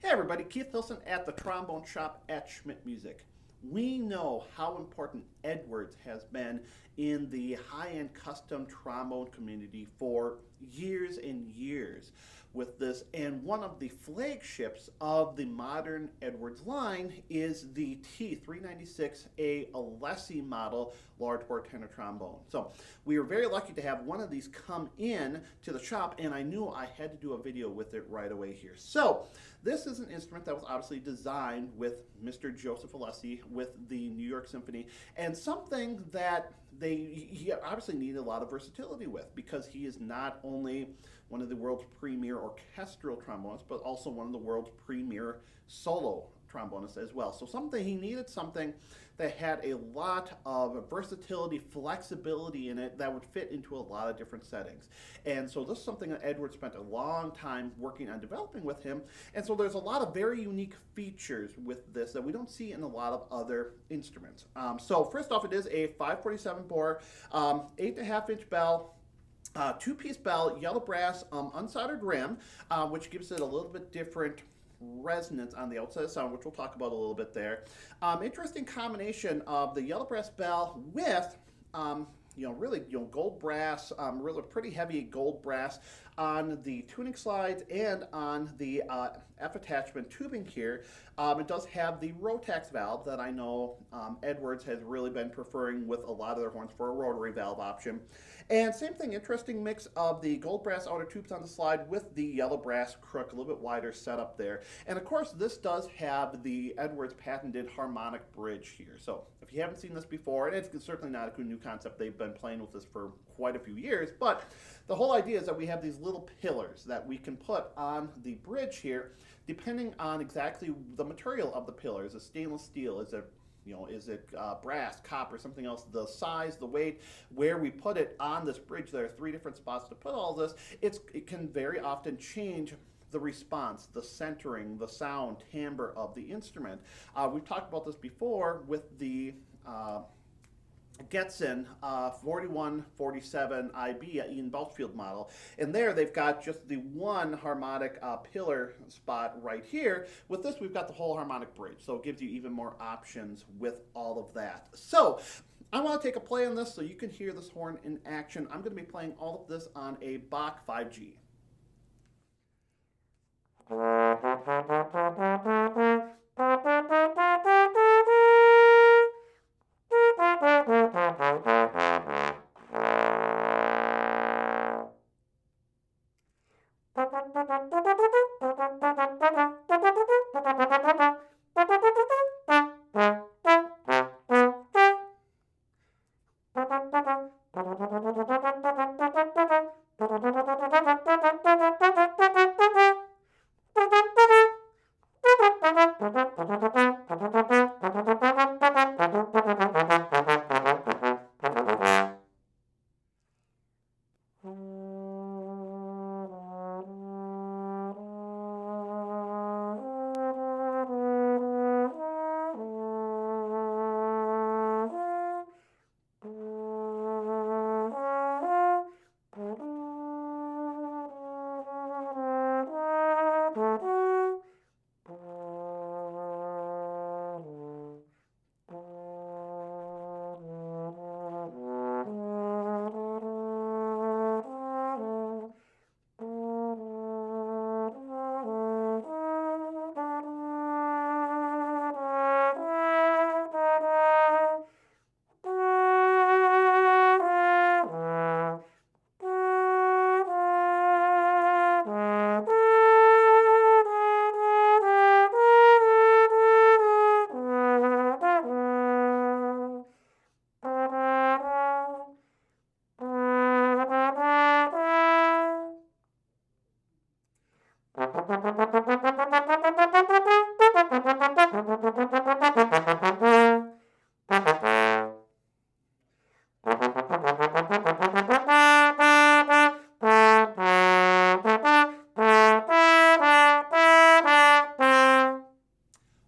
Hey everybody, Keith Hilson at the Trombone Shop at Schmidt Music. We know how important Edwards has been in the high-end custom trombone community for years and years with this, and one of the flagships of the modern Edwards line is the T-396A Alessi model large bore tenor trombone. So we were very lucky to have one of these come in to the shop, and I knew I had to do a video with it right away here. So this is an instrument that was obviously designed with Mr. Joseph Alessi with the New York Symphony, and something that he obviously needed a lot of versatility with, because he is not only one of the world's premier orchestral trombonists, but also one of the world's premier solo trombonists as well. So he needed something that had a lot of versatility, flexibility in it that would fit into a lot of different settings. And so this is something that Edward spent a long time working on developing with him. And so there's a lot of very unique features with this that we don't see in a lot of other instruments. So first off, it is a 547 bore, 8.5-inch bell, two-piece bell, yellow brass, unsoldered rim, which gives it a little bit different resonance on the outside of the sound, which we'll talk about a little bit there. Interesting combination of the yellow brass bell with really gold brass, really pretty heavy gold brass on the tuning slides and on the F attachment tubing here. It does have the Rotax valve that I know Edwards has really been preferring with a lot of their horns for a rotary valve option. And same thing, interesting mix of the gold brass outer tubes on the slide with the yellow brass crook, a little bit wider setup there. And of course, this does have the Edwards patented harmonic bridge here. So if you haven't seen this before, and it's certainly not a new concept, they've been playing with this for quite a few years, but the whole idea is that we have these little pillars that we can put on the bridge here, depending on exactly the material of the pillar. Is it stainless steel? Is it brass, copper, something else? The size, the weight, where we put it on this bridge. There are 3 different spots to put all this. It can very often change the response, the centering, the sound, timbre of the instrument. We've talked about this before with the Getson 4147 IB Ian Belchfield model, and there they've got just the one harmonic pillar spot right here. With this, we've got the whole harmonic bridge, so it gives you even more options with all of that. So I want to take a play on this so you can hear this horn in action. I'm going to be playing all of this on a Bach 5G.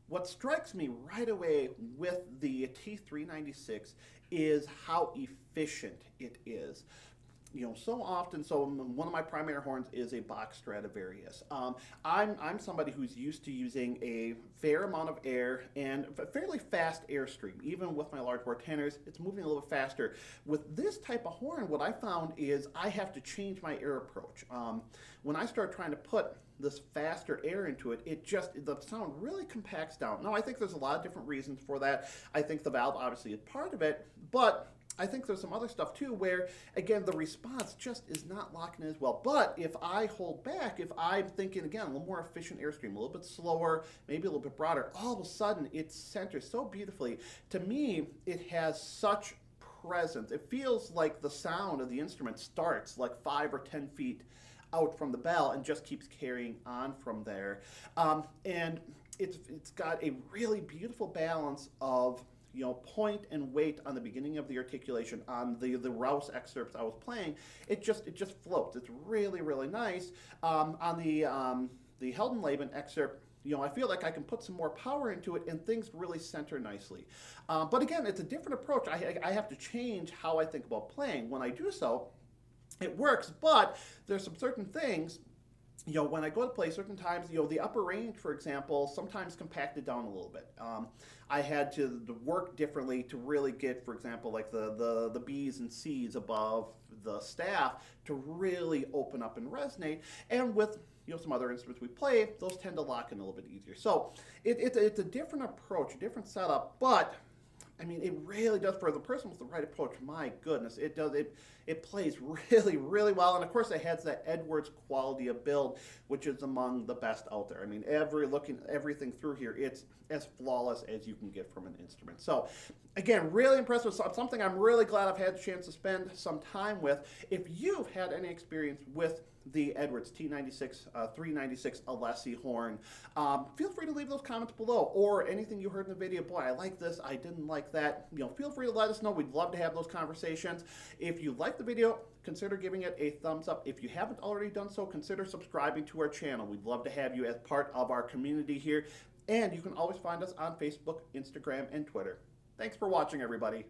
What strikes me right away with the T396 is how efficient it is. so often, so one of my primary horns is a box Stradivarius. I'm somebody who's used to using a fair amount of air and a fairly fast airstream. Even with my large bore tenors, it's moving a little bit faster. With this type of horn, what I found is I have to change my air approach. When I start trying to put this faster air into it, the sound really compacts down. Now, I think there's a lot of different reasons for that. I think the valve obviously is part of it, but I think there's some other stuff too where, again, the response just is not locking in as well. But if I hold back, if I'm thinking, again, a little more efficient airstream, a little bit slower, maybe a little bit broader, all of a sudden it centers so beautifully. To me, it has such presence. It feels like the sound of the instrument starts like 5 or 10 feet out from the bell and just keeps carrying on from there. And it's got a really beautiful balance of point and weight on the beginning of the articulation. On the Rouse excerpts I was playing, it just floats. It's really, really nice. On the Heldenleben excerpt, I feel like I can put some more power into it and things really center nicely. But again, it's a different approach. I have to change how I think about playing. When I do so, it works, but there's some certain things when I go to play certain times, the upper range, for example, sometimes compacted down a little bit. I had to work differently to really get, for example, like the B's and C's above the staff to really open up and resonate. And with some other instruments we play, those tend to lock in a little bit easier. So it's a different approach, a different setup, but I mean, it really does, for the person with the right approach, my goodness, it does. It plays really, really well. And of course, it has that Edwards quality of build, which is among the best out there. I mean, everything through here, it's as flawless as you can get from an instrument. So again, really impressed with something I'm really glad I've had a chance to spend some time with. If you've had any experience with the Edwards T-396 Alessi horn, feel free to leave those comments below, or anything you heard in the video. Boy, I like this, I didn't like that. Feel free to let us know. We'd love to have those conversations. If you like the video, consider giving it a thumbs up. If you haven't already done so, consider subscribing to our channel. We'd love to have you as part of our community here. And you can always find us on Facebook, Instagram, and Twitter. Thanks for watching, everybody.